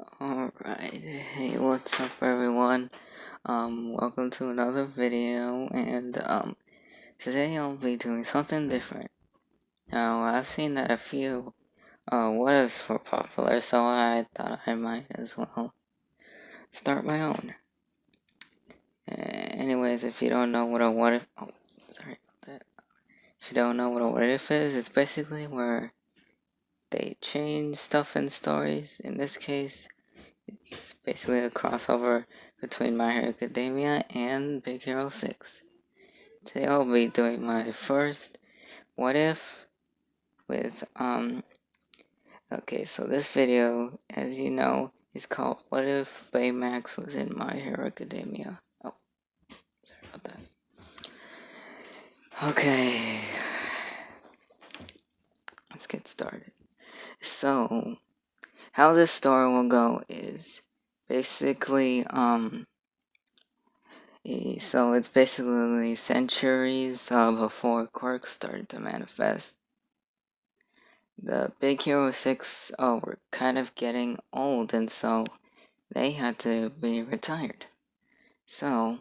Alright, hey, what's up everyone? Welcome to another video, and today I'll be doing something different. Now, I've seen that a few what ifs were popular, so I thought I might as well start my own. Anyways, if you don't know what a what if, sorry about that. If you don't know what a what if is, it's basically where they change stuff in stories. In this case, it's basically a crossover between My Hero Academia and Big Hero 6. Today I'll be doing my first what if with, okay, so this video, as you know, is called What If Baymax Was in My Hero Academia. Oh, sorry about that. Okay, let's get started. So, how this story will go is basically, so it's basically centuries before quirks started to manifest. The Big Hero 6 were kind of getting old, and so they had to be retired. So,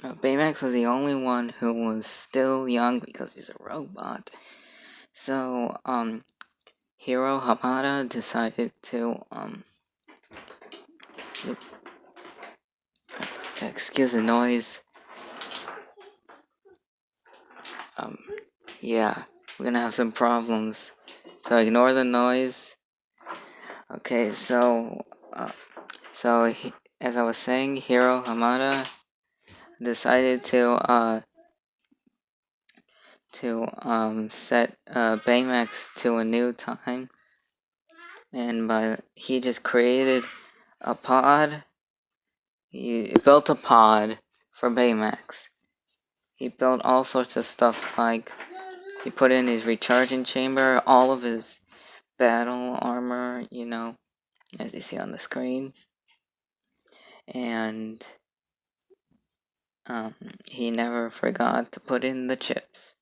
Baymax was the only one who was still young because he's a robot. So, Hiro Hamada decided to, excuse the noise. Yeah, we're gonna have some problems. So ignore the noise. Okay, so, as I was saying, Hiro Hamada decided to set baymax to a new time, and he just created a pod. He built a pod for baymax. He built all sorts of stuff, like he put in his recharging chamber, all of his battle armor, as you see on the screen, and he never forgot to put in the chips.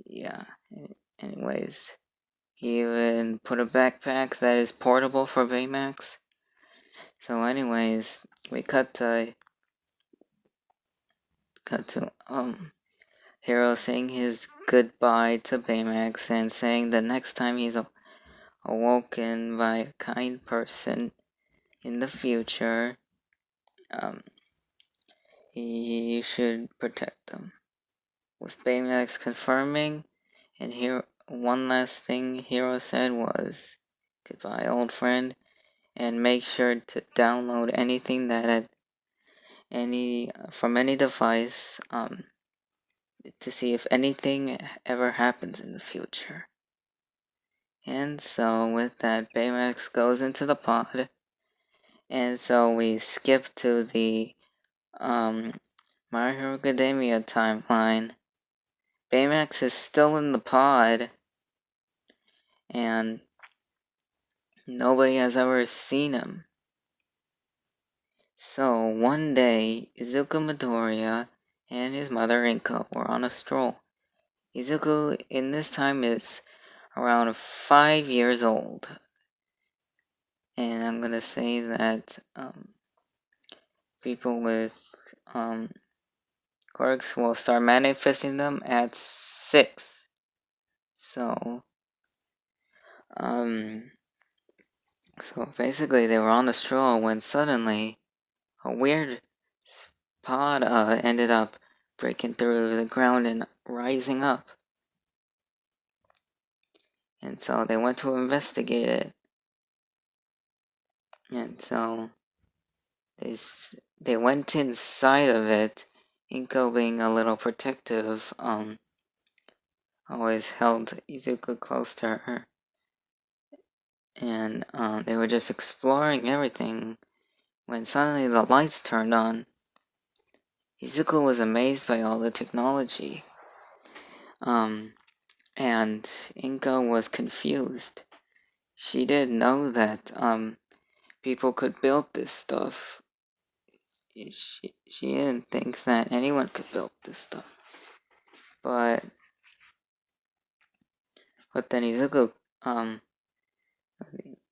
Yeah, anyways, he even put a backpack that is portable for baymax. So anyways, we cut to Hero saying his goodbye to Baymax and saying that next time he's awoken by a kind person in the future, he should protect them. With Baymax confirming, and here one last thing Hero said was, "Goodbye, old friend," and make sure to download anything that had from any device to see if anything ever happens in the future. And so with that, Baymax goes into the pod, and so we skip to the My Hero Academia timeline. Baymax is still in the pod, and nobody has ever seen him. So one day, Izuku Midoriya and his mother Inko were on a stroll. Izuku in this time is around 5 years old. And I'm gonna say that people with quirks will start manifesting them at 6. So basically they were on the stroll when suddenly a weird pod ended up breaking through the ground and rising up. And so they went to investigate it. And so they went inside of it. Inko, being a little protective, always held Izuku close to her. And they were just exploring everything when suddenly the lights turned on. Izuku was amazed by all the technology. And Inko was confused. She didn't know that people could build this stuff. She didn't think that anyone could build this stuff. But then Izuku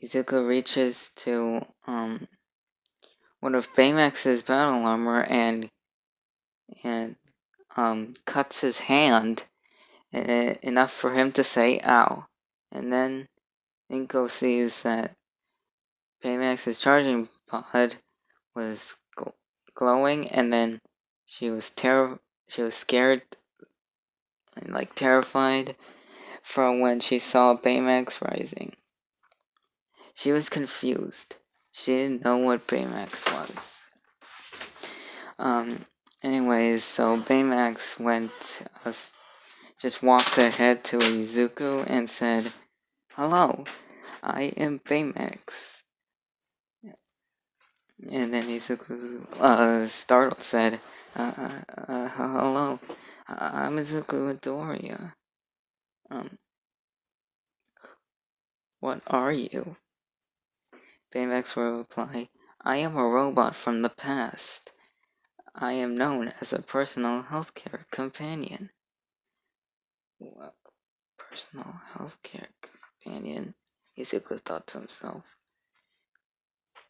Izuku reaches to one of Baymax's battle armor and cuts his hand enough for him to say "ow." And then Inko sees that Baymax's charging pod was glowing, and then she was scared and terrified from when she saw Baymax rising. She was confused. She didn't know what Baymax was. Anyways, so Baymax just walked ahead to Izuku and said, "Hello, I am Baymax." And then Izuku, startled, said, "Hello, I'm Izuku Midoriya. What are you?" Baymax will reply, "I am a robot from the past. I am known as a personal healthcare companion." What? Personal healthcare companion? Izuku thought to himself.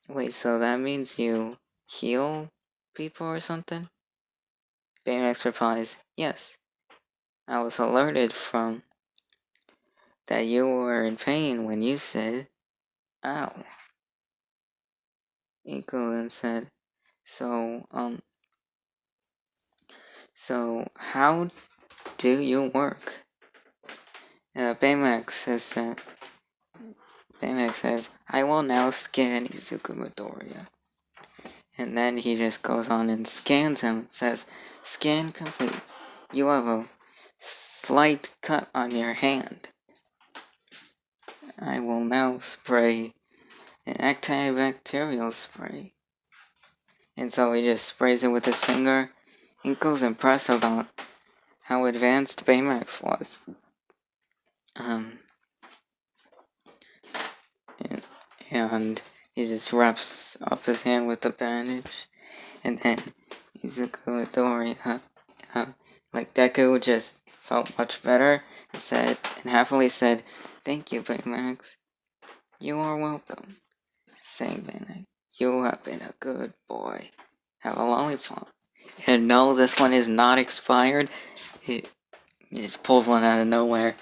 Wait, so that means you heal people or something? Baymax replies, "Yes. I was alerted from that you were in pain when you said, 'ow.'" Inko then said, So how do you work?" Baymax says, "I will now scan Izuku Midoriya." And then he just goes on and scans him. It says, "Scan complete. You have a slight cut on your hand. I will now spray an antibacterial spray." And so he just sprays it with his finger. Inko's impressed about how advanced Baymax was. And he just wraps up his hand with a bandage. And then Izuku Midoriya, Deku, just felt much better and happily said, "Thank you, Baymax." "You are welcome," sang Baymax. "You have been a good boy. Have a lollipop." And no, this one is not expired. He just pulled one out of nowhere.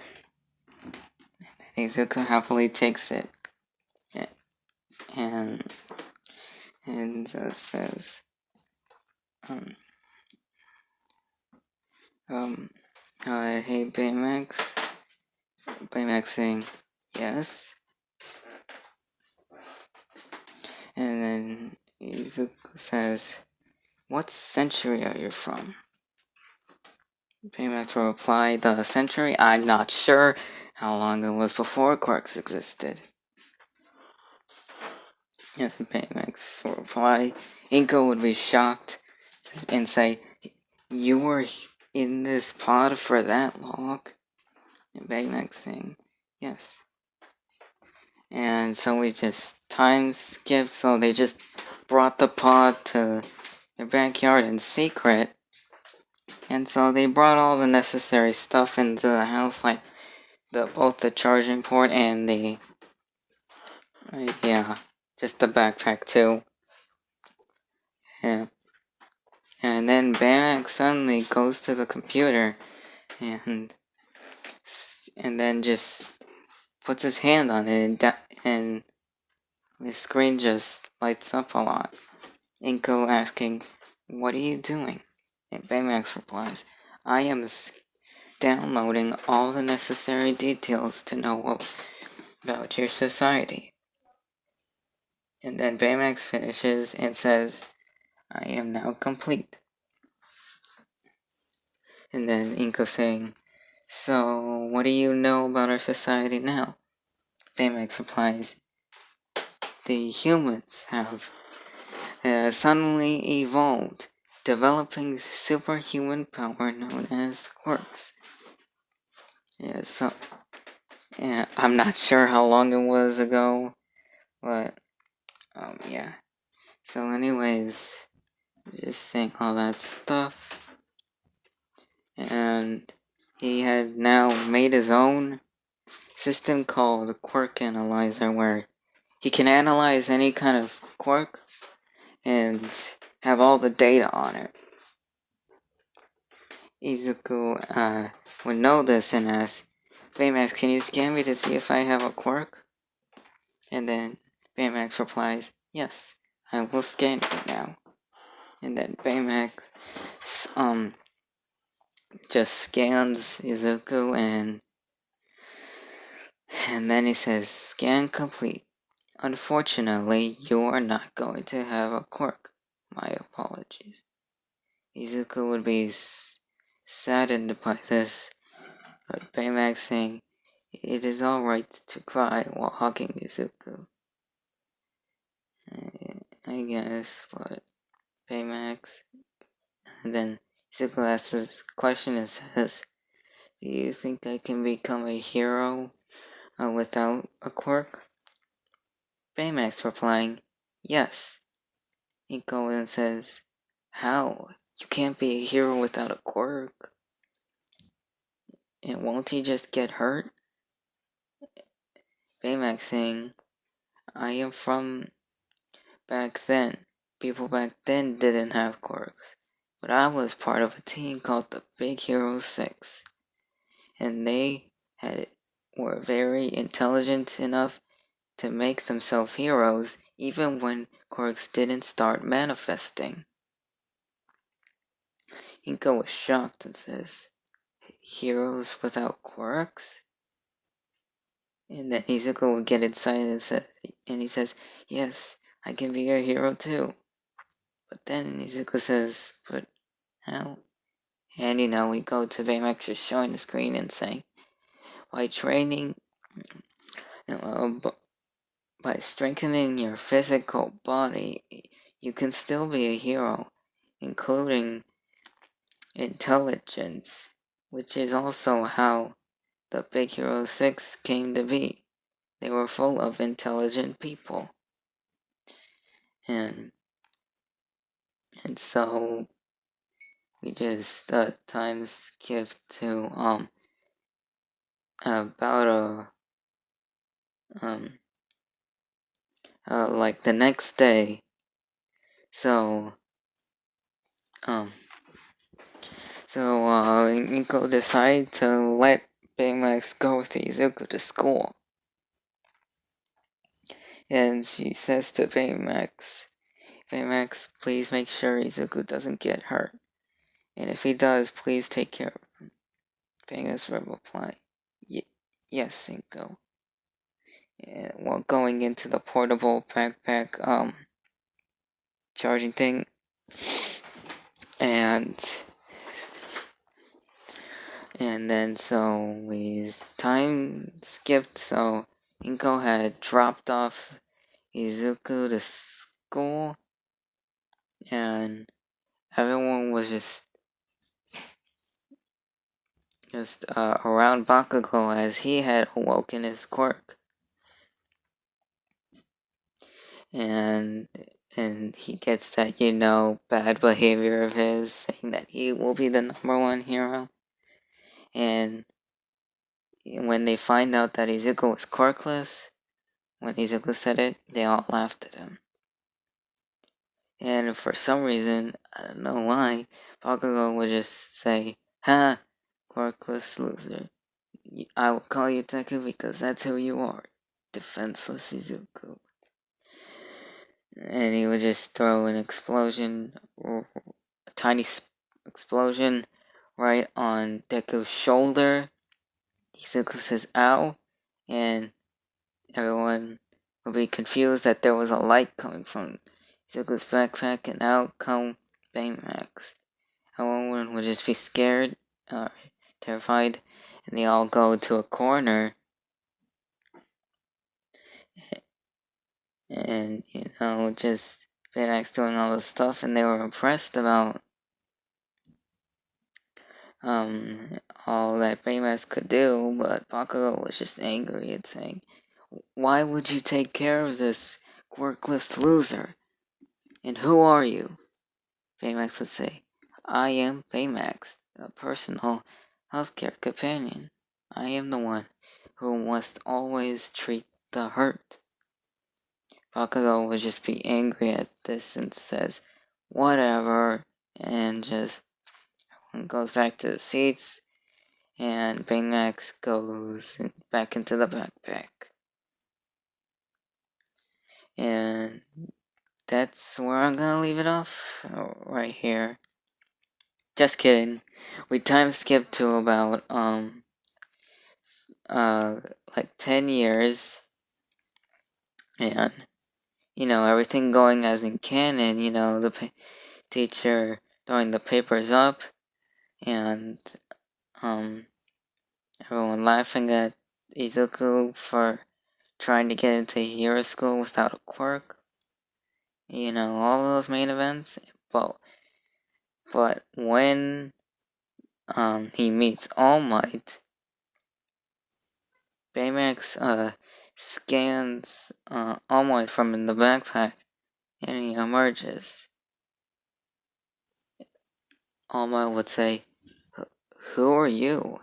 And Izuku happily takes it. And says, "Hey, Baymax." Baymax saying, "Yes." And then Izuku says, "What century are you from?" Baymax will reply, "The century? I'm not sure how long it was before quarks existed." And Baymax will reply, Inko would be shocked and say, "You were in this pod for that long?" And Baymax saying, "Yes." And so we just time skipped, so they just brought the pod to their backyard in secret. And so they brought all the necessary stuff into the house, like both the charging port and just the backpack too. Yeah. And then Baymax suddenly goes to the computer and then just puts his hand on it and the screen just lights up a lot. Inko asking, "What are you doing?" And Baymax replies, "I am downloading all the necessary details to know about your society." And then Baymax finishes and says, "I am now complete." And then Inko saying, "So, what do you know about our society now?" Baymax replies, "The humans have suddenly evolved, developing superhuman power known as quirks." I'm not sure how long it was ago, but yeah. So anyways, just saying all that stuff, and he had now made his own system called Quirk Analyzer, where he can analyze any kind of quirk and have all the data on it. Izuku would know this and ask, Baymax, can you scan me to see if I have a quirk? And then Baymax replies, yes, I will scan you now. And then Baymax just scans Izuku and then he says, scan complete. Unfortunately, you are not going to have a quirk. My apologies. Izuku would be saddened by this, but Baymax saying, it is alright to cry while hugging Izuku. I guess, but Baymax. And then Izuku asks this question and says, do you think I can become a hero without a quirk? Baymax replying, yes. He goes and says, how? You can't be a hero without a quirk. And won't he just get hurt? Baymax saying, I am from back then. People back then didn't have quirks. But I was part of a team called the Big Hero 6. And they were very intelligent enough to make themselves heroes even when quirks didn't start manifesting. Inko was shocked and says, heroes without quirks? And then Izuku would get excited and he says, yes, I can be a hero too. But then Izuku says, but how? And we go to Baymax just showing the screen and saying, by training, by strengthening your physical body, you can still be a hero, including intelligence, which is also how the Big Hero 6 came to be. They were full of intelligent people. And so we just time skip to about like the next day. So Nico decided to let Baymax go with Izuku to school. And she says to Baymax, please make sure Izuku doesn't get hurt. And if he does, please take care of him. Baymax will reply, yes, Nico. And while going into the portable backpack charging thing, and then so we time skipped, so Inko had dropped off Izuku to school, and everyone was just around Bakugo as he had awoken his quirk. And he gets that, bad behavior of his, saying that he will be the #1 hero. And when they find out that Izuku was quirkless, when Izuku said it, they all laughed at him. And for some reason, I don't know why, Bakugo would just say, ha, quirkless loser. I will call you Teku because that's who you are. Defenseless Izuku. And he would just throw an explosion, or a tiny explosion, right on Deku's shoulder. Izuku says, ow, and everyone would be confused that there was a light coming from Izuku's backpack, and out come Baymax. Everyone would just be scared, terrified, and they all go to a corner. And, just Baymax doing all this stuff, and they were impressed about all that Baymax could do, but Bakugo was just angry and saying, why would you take care of this quirkless loser? And who are you? Baymax would say, I am Baymax, a personal healthcare companion. I am the one who must always treat the hurt. Bakugo would just be angry at this and says, whatever, and just goes back to the seats, and baymax goes back into the backpack. And that's where I'm gonna leave it off, right here. Just kidding. We time skipped to about, like 10 years, and, everything going as in canon, the teacher throwing the papers up, and, everyone laughing at Izuku for trying to get into hero school without a quirk. All those main events. But when he meets All Might, Baymax scans All Might from in the backpack, and he emerges. All Might would say, "Who are you?"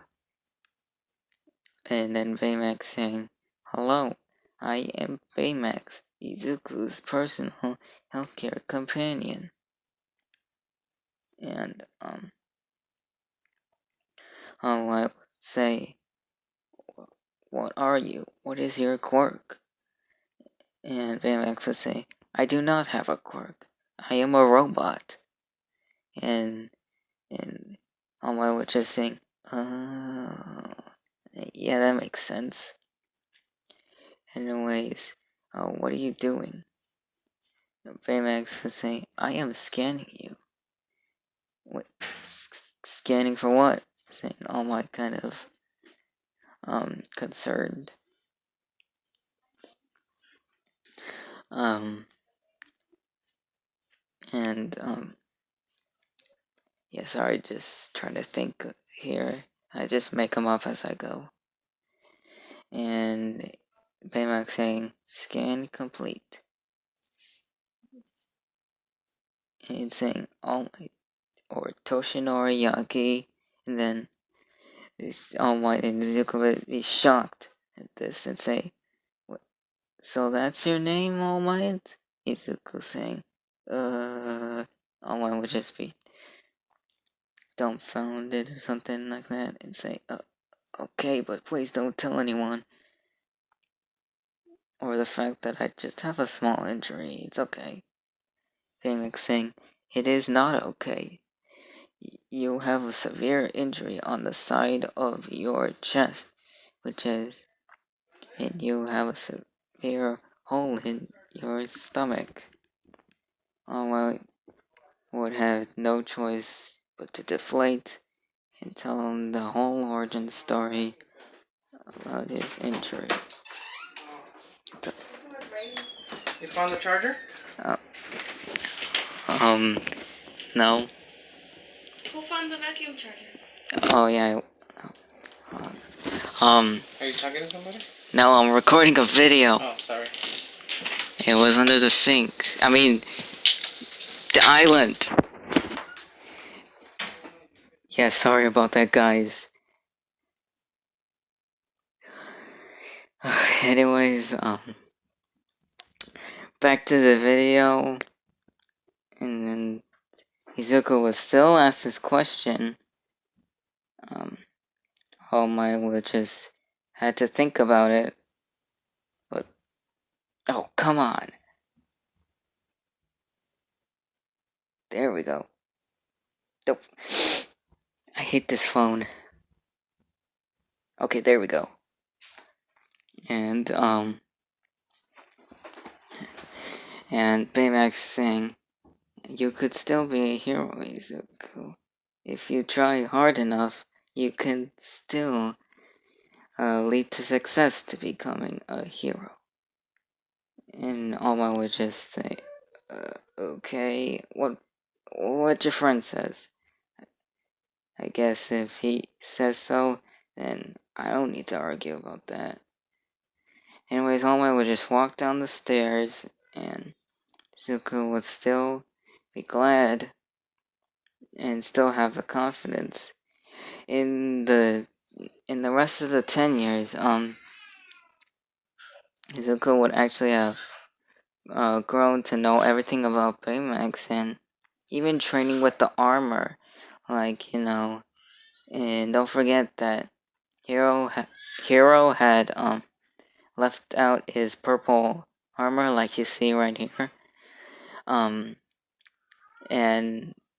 And then Baymax saying, "Hello, I am Baymax, Izuku's personal healthcare companion." And All Might would say, "What are you? What is your quirk?" And Baymax would say, "I do not have a quirk. I am a robot." And All Might would just sing, "Oh, yeah, that makes sense." Anyways, what are you doing? Baymax would say, "I am scanning you." What? Scanning for what? Saying All Might kind of concerned. Yeah, sorry, just trying to think here. I just make them up as I go. And Baymax saying, "Scan complete." And saying, "All Might," or Toshinori Yaki, and then All Might and Zuko would be shocked at this and say, "What? So that's your name, All Might?" Izuku saying, All Might would just be dumbfounded or something like that and say, "Okay, but please don't tell anyone." Or the fact that I just have a small injury, it's okay. Baymax saying, "It is not okay. You have a severe injury on the side of your chest, and you have a severe hole in your stomach." All Might would have no choice but to deflate and tell him the whole origin story about his injury. You found the charger? No. Who found the vacuum charger? Oh, yeah. Are you talking to somebody? No, I'm recording a video. Oh, sorry. It was under the sink. I mean, the island. Yeah, sorry about that, guys. Anyways, back to the video. And then Izuku would still ask this question. All Might would just had to think about it. But, oh, come on. There we go. I hate this phone. Okay, there we go. And Baymax saying, "You could still be a hero, Izuku. If you try hard enough, you can still lead to success to becoming a hero." And All Might would just say, "Okay, what your friend says. I guess if he says so, then I don't need to argue about that." Anyways, All Might would just walk down the stairs, and Zuko would still be glad and still have the confidence. In the rest of the 10 years, Izuku would actually have grown to know everything about Baymax and even training with the armor. Like, and don't forget that Hero had left out his purple armor, like you see right here. And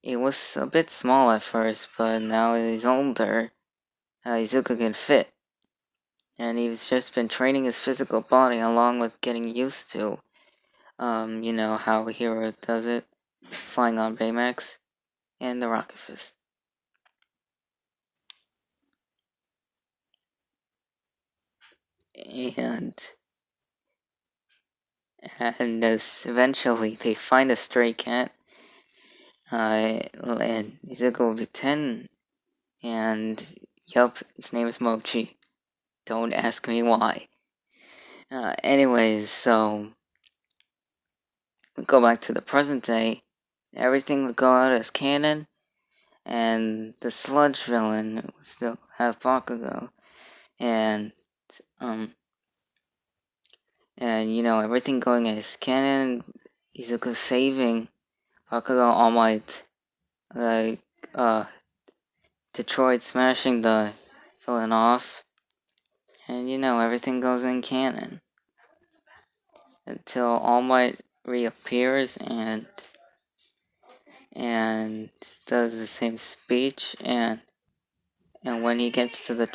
it was a bit small at first, but now he's older. Izuku can fit. And he's just been training his physical body along with getting used to, how Hero does it, flying on Baymax and the Rocket Fist. And as eventually they find a stray cat, and Izuku will be 10, and yup, its name is Mochi. Don't ask me why. Anyways, so we go back to the present day. Everything would go out as canon, and the sludge villain would still have Bakugo, and everything going as canon. Izuku saving Bakugo, All Might, like Detroit smashing the villain off, and everything goes in canon until All Might reappears and does the same speech, and when he gets to the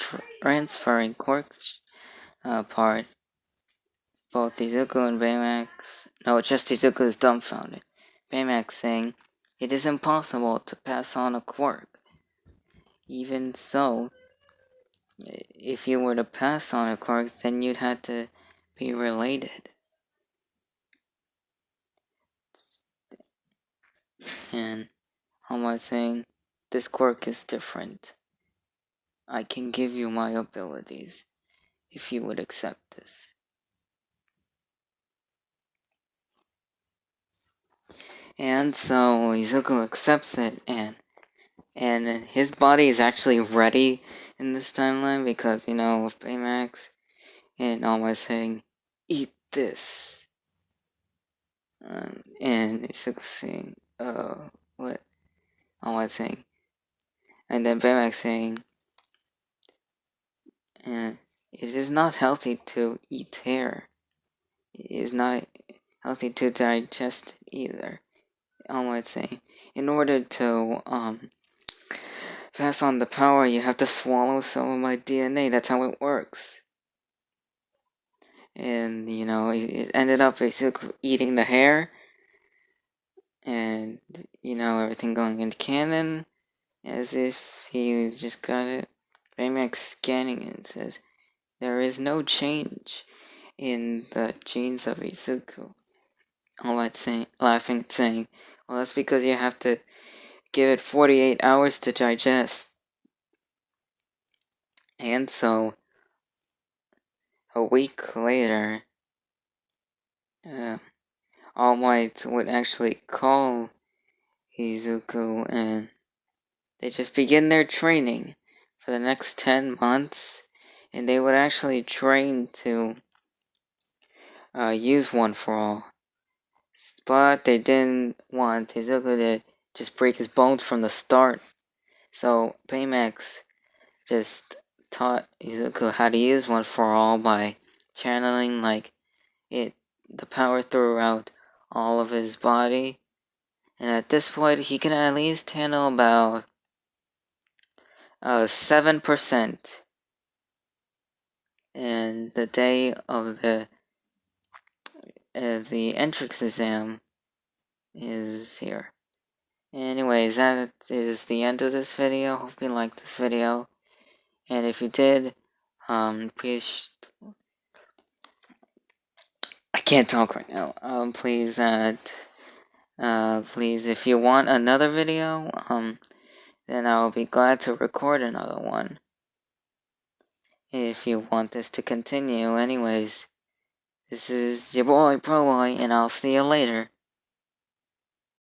transferring quirks part, both Izuku and Baymax, no, just Izuku is dumbfounded. Baymax saying, "It is impossible to pass on a quirk. Even so, if you were to pass on a quirk, then you'd have to be related." And All Might saying, "This quirk is different. I can give you my abilities if you would accept this." And so Izuku accepts it, and his body is actually ready in this timeline because, with Baymax and All Might saying, "Eat this." And Izuku saying, what? All Might saying, and then Baymax saying, and "It is not healthy to eat hair. It is not healthy to digest it either." All Might saying, "In order to pass on the power, you have to swallow some of my DNA. That's how it works." And it ended up basically eating the hair, and everything going into canon as if he just got it. Baymax scanning it and says, "There is no change in the genes of Izuku." All Might saying, laughing, saying, "Well, that's because you have to give it 48 hours to digest." And so, a week later, All Might would actually call Izuku, and they just begin their training for the next 10 months, and they would actually train to use One for All. But they didn't want Izuku to just break his bones from the start. So Baymax just taught Izuku how to use One for All by channeling the power throughout all of his body. And at this point, he can at least handle about 7%. And the day of the entrance exam is here. Anyways, that is the end of this video. Hope you liked this video. And if you did, please, I can't talk right now. Please, if you want another video, then I will be glad to record another one. If you want this to continue. Anyways, this is your boy, Pro Boy, and I'll see you later.